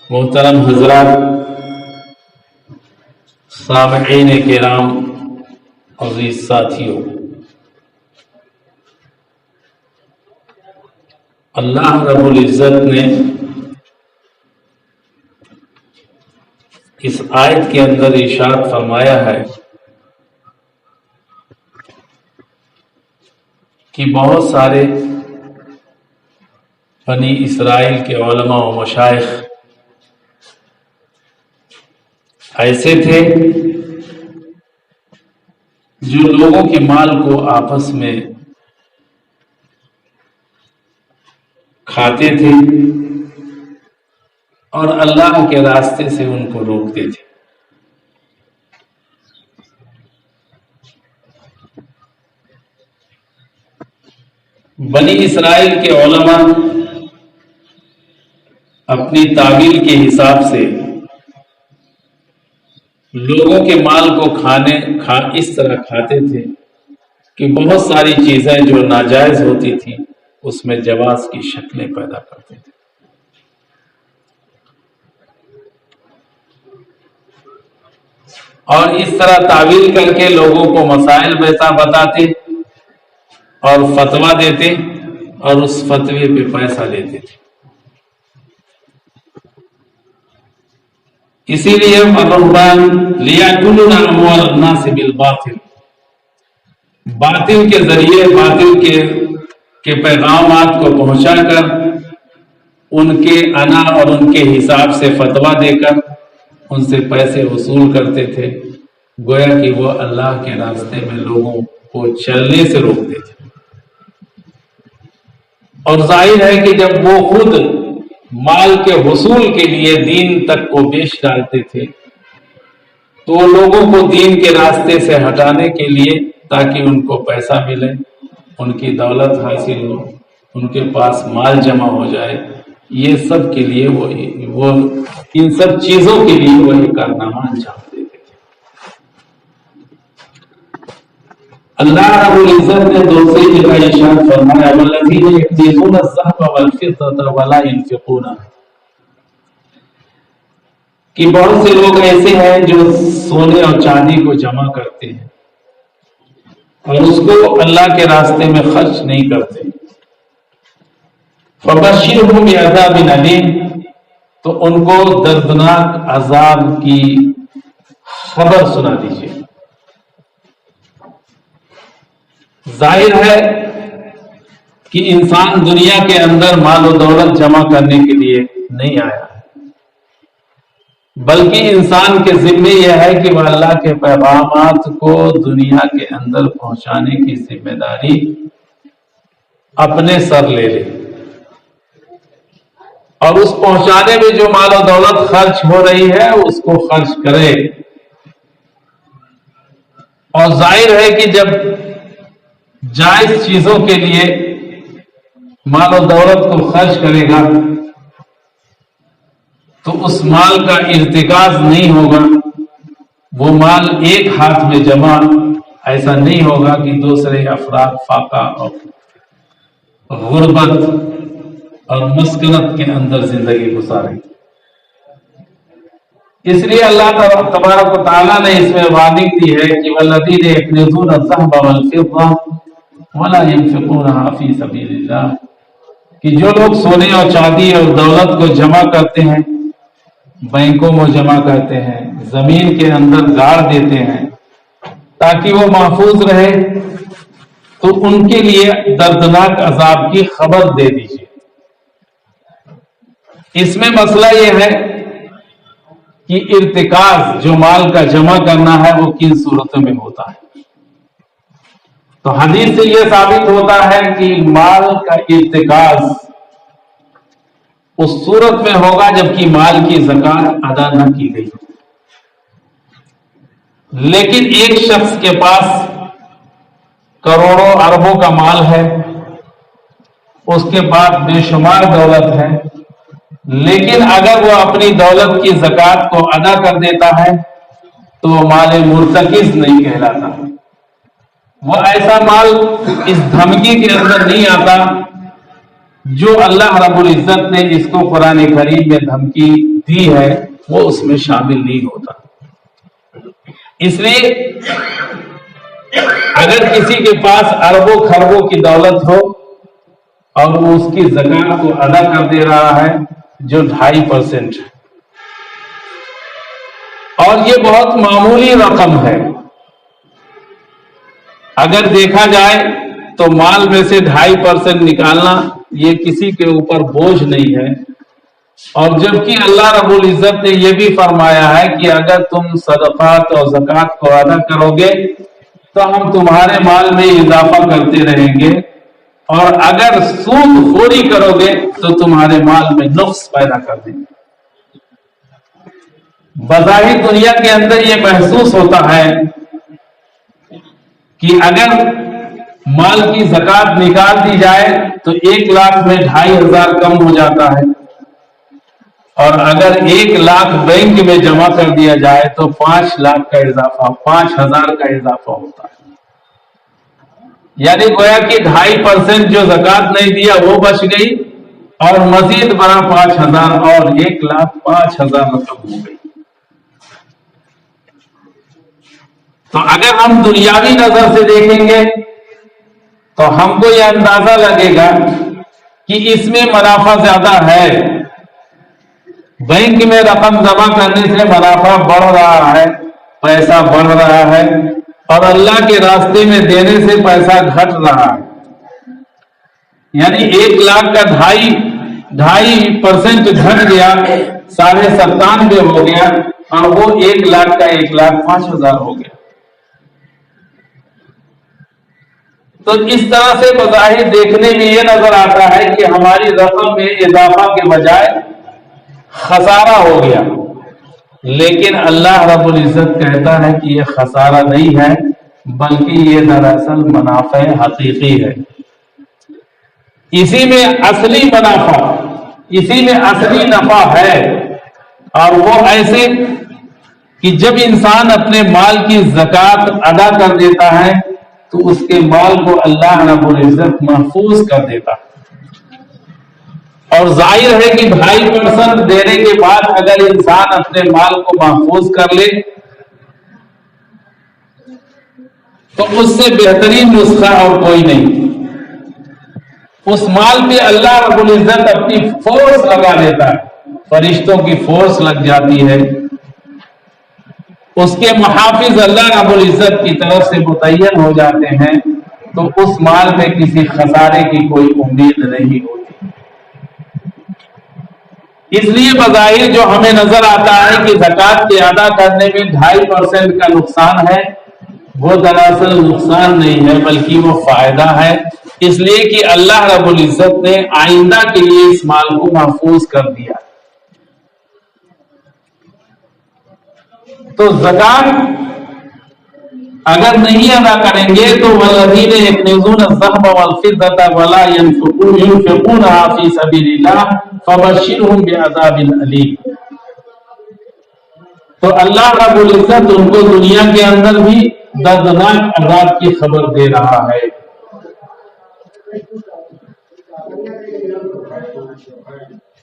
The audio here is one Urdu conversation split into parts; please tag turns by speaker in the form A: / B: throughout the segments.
A: محترم حضرات، سامعین کرام، عزیز ساتھیوں، اللہ رب العزت نے اس آیت کے اندر ارشاد فرمایا ہے کہ بہت سارے بنی اسرائیل کے علماء و مشائخ ایسے تھے جو لوگوں کے مال کو آپس میں کھاتے تھے اور اللہ کے راستے سے ان کو روکتے تھے۔ بنی اسرائیل کے علماء اپنی تعویل کے حساب سے لوگوں کے مال کو اس طرح کھاتے تھے کہ بہت ساری چیزیں جو ناجائز ہوتی تھیں اس میں جواز کی شکلیں پیدا کرتے تھے۔ اور اس طرح تعویل کر کے لوگوں کو مسائل بتاتے اور فتویٰ دیتے اور اس فتوے پہ پیسہ لیتے تھے۔ اسی لیے ربان لیاکلون اموال الناس بالباطل، باطل کے ذریعے باطل کے پیغامات کو پہنچا کر ان کے انا اور ان کے حساب سے فتویٰ دے کر ان سے پیسے وصول کرتے تھے، گویا کہ وہ اللہ کے راستے میں لوگوں کو چلنے سے روکتے تھے۔ اور ظاہر ہے کہ جب وہ خود مال کے حصول کے لیے دین تک کو بیچ ڈالتے تھے تو لوگوں کو دین کے راستے سے ہٹانے کے لیے تاکہ ان کو پیسہ ملے، ان کی دولت حاصل ہو، ان کے پاس مال جمع ہو جائے، یہ سب کے لیے وہ ان سب چیزوں کے لیے وہی کارنامہ انجام دیتے تھے۔ اللہ رب العزت نے دوسری جگہ ارشاد فرمایا والذین یکنزون الذهب والفضة ولا ينفقونها، کہ بہت سے لوگ ایسے ہیں جو سونے اور چاندی کو جمع کرتے ہیں اور اس کو اللہ کے راستے میں خرچ نہیں کرتے، فبشرهم بعذاب علیم، تو ان کو دردناک عذاب کی خبر سنا دیجیے۔ ظاہر ہے کہ انسان دنیا کے اندر مال و دولت جمع کرنے کے لیے نہیں آیا ہے، بلکہ انسان کے ذمے یہ ہے کہ وہ اللہ کے پیغامات کو دنیا کے اندر پہنچانے کی ذمہ داری اپنے سر لے لے، اور اس پہنچانے میں جو مال و دولت خرچ ہو رہی ہے اس کو خرچ کرے۔ اور ظاہر ہے کہ جب جائز چیزوں کے لیے مال و دولت کو خرچ کرے گا تو اس مال کا ارتکاز نہیں ہوگا، وہ مال ایک ہاتھ میں جمع ایسا نہیں ہوگا کہ دوسرے افراد فاقہ اور غربت اور مسکنت کے اندر زندگی گزاریں۔ اس لیے اللہ تبارک و تعالیٰ نے اس میں وارننگ دی ہے کہ والذین یکنزون الذهب والفضة ولا ينفقونها في سبيل الله، کہ جو لوگ سونے اور چاندی اور دولت کو جمع کرتے ہیں، بینکوں میں جمع کرتے ہیں، زمین کے اندر گاڑ دیتے ہیں تاکہ وہ محفوظ رہے، تو ان کے لیے دردناک عذاب کی خبر دے دیجیے۔ اس میں مسئلہ یہ ہے کہ ارتکاز جو مال کا جمع کرنا ہے وہ کن صورتوں میں ہوتا ہے۔ تو حدیث سے یہ ثابت ہوتا ہے کہ مال کا ارتکاز اس صورت میں ہوگا جبکہ مال کی زکات ادا نہ کی گئی۔ لیکن ایک شخص کے پاس کروڑوں اربوں کا مال ہے، اس کے پاس بے شمار دولت ہے، لیکن اگر وہ اپنی دولت کی زکات کو ادا کر دیتا ہے تو وہ مال مرتکز نہیں کہلاتا۔ وہ ایسا مال اس دھمکی کے اندر نہیں آتا جو اللہ رب العزت نے اس کو قرآن کریم میں دھمکی دی ہے وہ اس میں شامل نہیں ہوتا. اس لیے اگر کسی کے پاس اربوں خربوں کی دولت ہو اور وہ اس کی زکات کو ادا کر دے رہا ہے جو 2.5% ہے، اور یہ بہت معمولی رقم ہے، اگر دیکھا جائے تو مال میں سے 2.5% نکالنا یہ کسی کے اوپر بوجھ نہیں ہے. اور جبکہ اللہ رب العزت نے یہ بھی فرمایا ہے کہ اگر تم صدقات اور زکات کو ادا کرو گے تو ہم تمہارے مال میں اضافہ کرتے رہیں گے، اور اگر سود خوری کرو گے تو تمہارے مال میں نقص پیدا کر دیں گے. بظاہر دنیا کے اندر یہ محسوس ہوتا ہے کہ اگر مال کی زکات نکال دی جائے تو 1 لاکھ میں 2,500 کم ہو جاتا ہے، اور اگر 1 لاکھ بینک میں جمع کر دیا جائے تو 5 لاکھ کا اضافہ، 5,000 کا اضافہ ہوتا ہے. یعنی گویا کہ 2.5% جو زکات نہیں دیا وہ بچ گئی، اور مزید بڑا 5,000 اور 1,05,000 رقم ہو گئی. تو اگر ہم دنیاوی نظر سے دیکھیں گے تو ہم کو یہ اندازہ لگے گا کہ اس میں منافع زیادہ ہے. بینک میں رقم جمع کرنے سے منافع بڑھ رہا ہے، پیسہ بڑھ رہا ہے، اور اللہ کے راستے میں دینے سے پیسہ گھٹ رہا ہے. یعنی 1 لاکھ کا 2.5% گھٹ گیا، 97.5 ہو گیا، اور وہ 1 لاکھ کا 1,05,000 ہو گیا. تو اس طرح سے بظاہر دیکھنے میں یہ نظر آتا ہے کہ ہماری رقم میں اضافہ کے بجائے خسارہ ہو گیا، لیکن اللہ رب العزت کہتا ہے کہ یہ خسارہ نہیں ہے بلکہ یہ دراصل منافع حقیقی ہے. اسی میں اصلی منافع، اسی میں اصلی نفع ہے. اور وہ ایسے کہ جب انسان اپنے مال کی زکات ادا کر دیتا ہے تو اس کے مال کو اللہ رب العزت محفوظ کر دیتا ہے. اور ظاہر ہے کہ 2.5% دینے کے بعد اگر انسان اپنے مال کو محفوظ کر لے تو اس سے بہترین نسخہ اور کوئی نہیں. اس مال پہ اللہ رب العزت اپنی فورس لگا دیتا ہے، فرشتوں کی فورس لگ جاتی ہے، اس کے محافظ اللہ رب العزت کی طرف سے متعین ہو جاتے ہیں، تو اس مال میں کسی خسارے کی کوئی امید نہیں ہوتی. اس لیے بظاہر جو ہمیں نظر آتا ہے کہ زکات کے ادا کرنے میں 2.5% کا نقصان ہے، وہ دراصل نقصان نہیں ہے بلکہ وہ فائدہ ہے. اس لیے کہ اللہ رب العزت نے آئندہ کے لیے اس مال کو محفوظ کر دیا. تو زکات اگر نہیں ادا کریں گے تو والذین یکنزون الذهب والفضة ولا ينفقونها في سبيل الله فبشرهم بعذاب أليم. تو اللہ رب العزت ان کو دنیا کے اندر بھی دردناک عذاب کی خبر دے رہا ہے.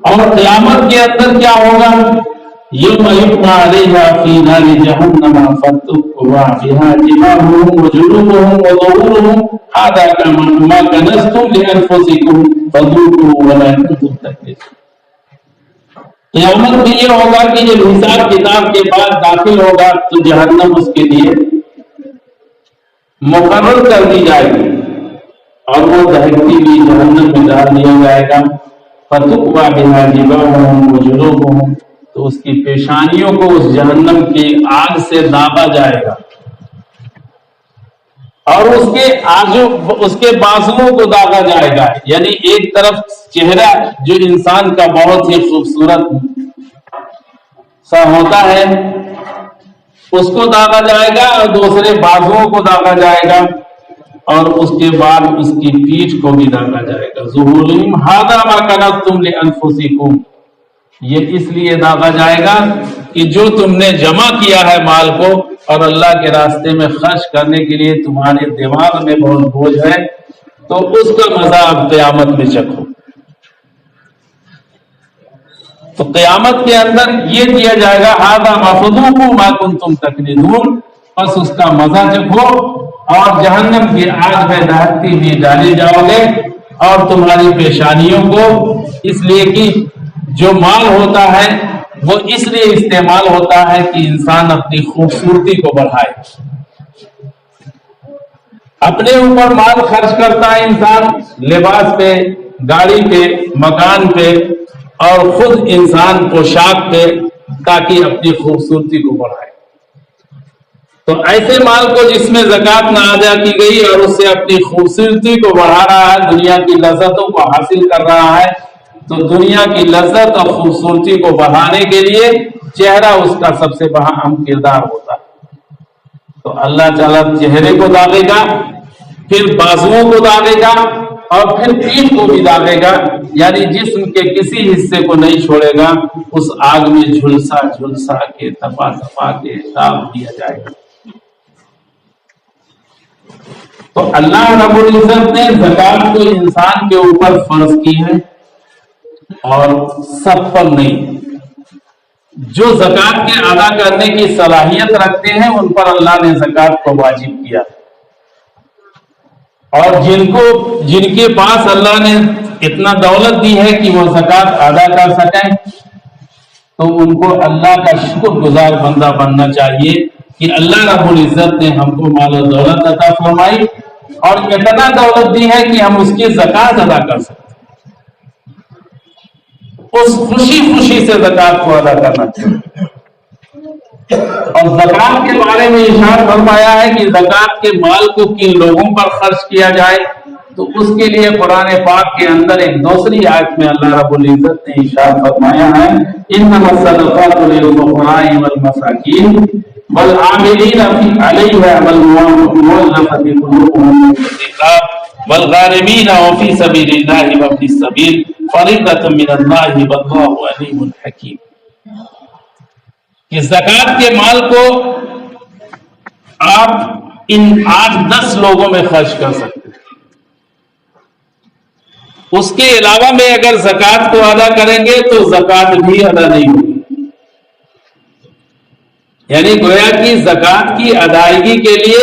A: اور قیامت کے اندر کیا ہوگا؟ یوم یحمى علیہا فی نار جہنم فتکوی بها جباہہم وجنوبہم وظہورہم ھذا ما کنزتم لانفسکم فذوقوا ولا کنتم تکذبون. قیامت میں یہ ہوگا کہ جب حساب کتاب کے بعد داخل ہوگا تو جہنم اس کے لیے مقرر کر دی جائے گی اور وہ دہکتی ہوئی جہنم میں ڈال دیا جائے گا. فتکوی بها جباہہم وجنوبہم، تو اس کی پیشانیوں کو اس جہنم کی آگ سے دابا جائے گا، اور اس کے بازوؤں کو داغا جائے گا. یعنی ایک طرف چہرہ جو انسان کا بہت ہی خوبصورت سا ہوتا ہے اس کو داغا جائے گا، اور دوسرے بازوؤں کو داغا جائے گا، اور اس کے بعد اس کی پیٹھ کو بھی داغا جائے گا. ظہورہم ھذا ما کنزتم لانفسکم، یہ اس لیے داغا جائے گا کہ جو تم نے جمع کیا ہے مال کو اور اللہ کے راستے میں خرچ کرنے کے لیے تمہارے دماغ میں بہت بوجھ ہے، تو اس کا مزہ اب قیامت میں چکھو. تو قیامت کے اندر یہ دیا جائے گا ھذا مفذوقوا ما کنتم تکنزون، بس اس کا مزہ چکھو اور جہنم کی آگ میں دہکتی ہوئی ڈالے جاؤ گے، اور تمہاری پیشانیوں کو، اس لیے کہ جو مال ہوتا ہے وہ اس لیے استعمال ہوتا ہے کہ انسان اپنی خوبصورتی کو بڑھائے، اپنے اوپر مال خرچ کرتا ہے انسان، لباس پہ، گاڑی پہ، مکان پہ، اور خود انسان پوشاک پہ، تاکہ اپنی خوبصورتی کو بڑھائے۔ تو ایسے مال کو جس میں زکوٰۃ نہ ادا کی گئی اور اس سے اپنی خوبصورتی کو بڑھا رہا ہے، دنیا کی لذتوں کو حاصل کر رہا ہے، تو دنیا کی لذت اور خوبصورتی کو بڑھانے کے لیے چہرہ اس کا سب سے بڑا اہم کردار ہوتا ہے۔ تو اللہ تعالیٰ چہرے کو داغے گا، پھر بازوؤں کو داغے گا، اور پھر پیٹھ کو بھی داغے گا، یعنی جسم کے کسی حصے کو نہیں چھوڑے گا، اس آگ میں جھلسا جھلسا کے تپا تپا کے داغ دیا جائے گا۔ تو اللہ رب العزت نے زکوٰۃ کو انسان کے اوپر فرض کی ہے، اور سب پر نہیں۔ جو زکوٰۃ کے ادا کرنے کی صلاحیت رکھتے ہیں ان پر اللہ نے زکوٰۃ کو واجب کیا، اور جن کے پاس اللہ نے اتنا دولت دی ہے کہ وہ زکوٰۃ ادا کر سکیں، تو ان کو اللہ کا شکر گزار بندہ بننا چاہیے کہ اللہ رب العزت نے ہم کو مال و دولت عطا فرمائی، اور اتنا دولت دی ہے کہ ہم اس کی زکوٰۃ ادا کر سکتے، اس خوشی خوشی سے زکوٰۃ کو ادا کرنا چاہیے۔ اور زکوٰۃ کے بارے میں ارشاد فرمایا ہے کہ زکوٰۃ کے مال کو کن لوگوں پر خرچ کیا جائے، تو اس کے لیے قرآن پاک کے اندر ایک دوسری آیت میں اللہ رب العزت نے ارشاد فرمایا ہے انما الصدقات للفقراء والمساکین والعاملین علیہا والمؤلفۃ قلوبهم وفی الرقاب والغارمین وفی سبیل اللہ وابن السبیل فریضۃ من اللہ واللہ علیم حکیم۔ کہ زکوٰۃ کے مال کو آپ ان 8-10 لوگوں میں خرچ کر سکتے ہیں، اس کے علاوہ میں اگر زکوٰۃ کو ادا کریں گے تو زکوٰۃ بھی ادا نہیں ہوگی۔ یعنی گویا کہ زکوٰۃ کی ادائیگی کے لیے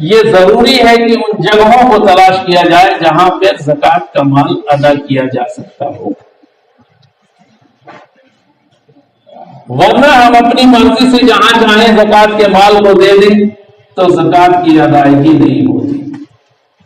A: یہ ضروری ہے کہ ان جگہوں کو تلاش کیا جائے جہاں پہ زکوٰۃ کا مال ادا کیا جا سکتا ہو، ورنہ ہم اپنی مرضی سے جہاں چاہیں زکوٰۃ کے مال کو دے دیں تو زکوٰۃ کی ادائیگی نہیں ہوتی۔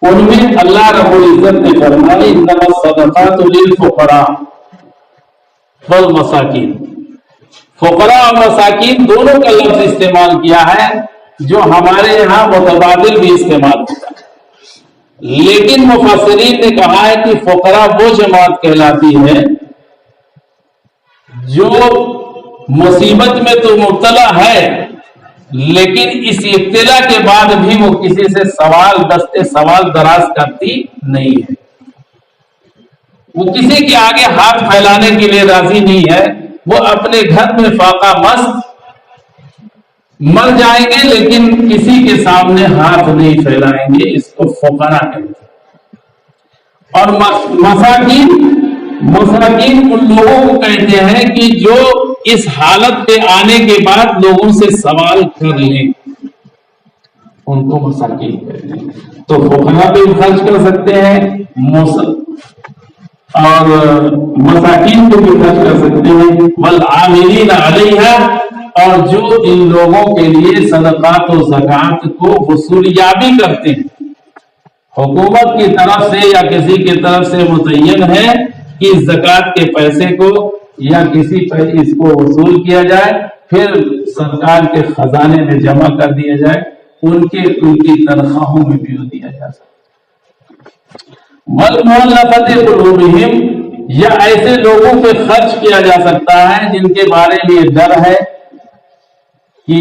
A: ان میں اللہ رب العزت نے فرمایا انما الصدقات للفقراء والمساکین، فقراء اور مساکین دونوں کا لفظ استعمال کیا ہے، جو ہمارے یہاں متبادل بھی استعمال ہوتا ہے، لیکن مفسرین نے کہا ہے کہ فقراء وہ جماعت کہلاتی ہے جو مصیبت میں تو مبتلا ہے، لیکن اس ابتلا کے بعد بھی وہ کسی سے سوال دراز کرتی نہیں ہے، وہ کسی کے آگے ہاتھ پھیلانے کے لیے راضی نہیں ہے، وہ اپنے گھر میں فاقہ مست مر جائیں گے لیکن کسی کے سامنے ہاتھ نہیں پھیلائیں گے، اس کو فقراء کہتے ہیں۔ اور مساکین ان لوگوں کو کہتے ہیں کہ جو اس حالت پہ آنے کے بعد لوگوں سے سوال کر لیں، ان کو مساکین کہتے ہیں۔ تو فقراء پہ خرچ کر سکتے ہیں اور مساکین کو بھی خرچ کر سکتے ہیں، والعاملین علیہا، اور جو ان لوگوں کے لیے صدقات و زکوٰۃ کو وصولیابی کرتے ہیں، حکومت کی طرف سے یا کسی کی طرف سے متعین ہے کہ زکوٰۃ کے پیسے کو یا کسی پر اس کو وصول کیا جائے، پھر سرکار کے خزانے میں جمع کر دیا جائے، ان کی تنخواہوں میں بھی دیا جا سکتا۔ والمؤلفۃ قلوبہم، یا ایسے لوگوں پہ خرچ کیا جا سکتا ہے جن کے بارے میں یہ ڈر ہے کہ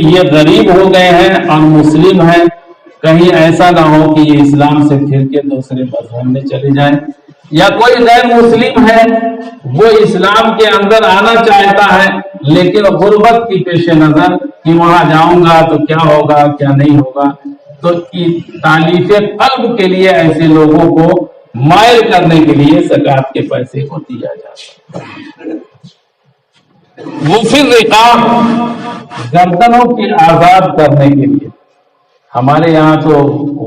A: یہ غریب ہو گئے ہیں اور مسلم ہیں، کہیں ایسا نہ ہو کہ یہ اسلام سے پھر کے دوسرے مذہب میں چلے جائیں، یا کوئی غیر مسلم ہے وہ اسلام کے اندر آنا چاہتا ہے لیکن غربت کی پیش نظر کہ وہاں جاؤں گا تو کیا ہوگا کیا نہیں ہوگا، تو تالیف قلب کے لیے ایسے لوگوں کو مائل کرنے کے لیے زکوٰۃ کے پیسے کو دیا جاتا ہے۔ وہ پھر رقاب گردنوں کی آزاد کرنے کے لیے. ہمارے یہاں تو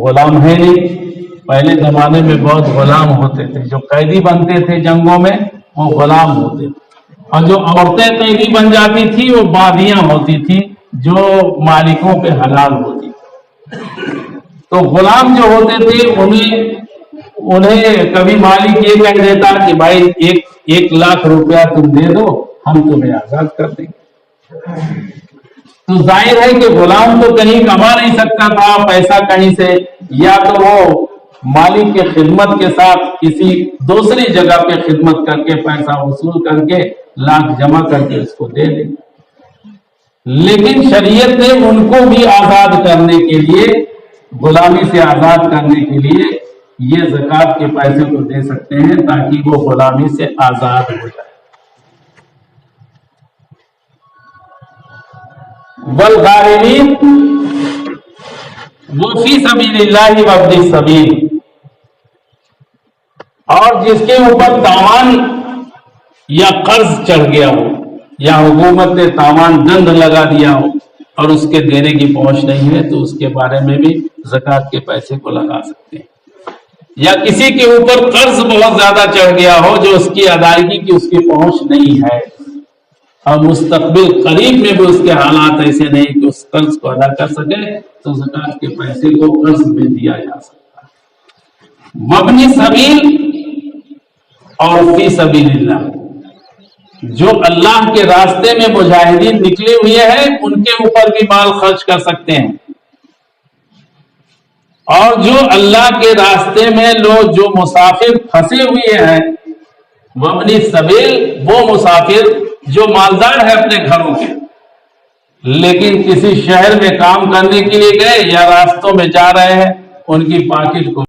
A: غلام ہے نہیں. پہلے زمانے میں بہت غلام ہوتے تھے. جو قیدی بنتے تھے جنگوں میں وہ غلام ہوتے تھے. اور جو عورتیں قیدی بن جاتی تھی وہ باغیاں ہوتی تھی جو مالکوں پہ حلال ہوتی. تو غلام جو ہوتے تھے انہیں کبھی مالک یہ کہہ دیتا کہ بھائی 1,00,000 روپیہ تم دے دو ہم تمہیں آزاد کر دیں گے. تو ظاہر ہے کہ غلام تو کہیں کما نہیں سکتا تھا پیسہ کہیں سے, یا تو وہ مالک کے خدمت کے ساتھ کسی دوسری جگہ پہ خدمت کر کے پیسہ وصول کر کے لاکھ جمع کر کے اس کو دے دیں. لیکن شریعت نے ان کو بھی آزاد کرنے کے لیے, غلامی سے آزاد کرنے کے لیے یہ زکوٰۃ کے پیسے کو دے سکتے ہیں تاکہ وہ غلامی سے آزاد ہو جائے. والغارمین وہ فی سبیل اللہ وابن السبیل, اور جس کے اوپر تاوان یا قرض چڑھ گیا ہو یا حکومت نے تاوان دند لگا دیا ہو اور اس کے دینے کی پہنچ نہیں ہے تو اس کے بارے میں بھی زکوٰۃ کے پیسے کو لگا سکتے ہیں. یا کسی کے اوپر قرض بہت زیادہ چڑھ گیا ہو جو اس کی ادائیگی کی اس کی پہنچ نہیں ہے اور مستقبل قریب میں بھی اس کے حالات ایسے نہیں کہ اس قرض کو ادا کر سکے تو زکوٰۃ کے پیسے کو قرض میں دیا جا سکتا ہے. وابن السبیل اور فی سبیل اللہ, جو اللہ کے راستے میں مجاہدین نکلے ہوئے ہیں ان کے اوپر بھی مال خرچ کر سکتے ہیں. اور جو اللہ کے راستے میں لوگ جو مسافر پھنسے ہوئے ہیں, وابن السبیل وہ مسافر جو مالدار ہے اپنے گھروں کے لیکن کسی شہر میں کام کرنے کے لیے گئے یا راستوں میں جا رہے ہیں, ان کی پاکٹ کو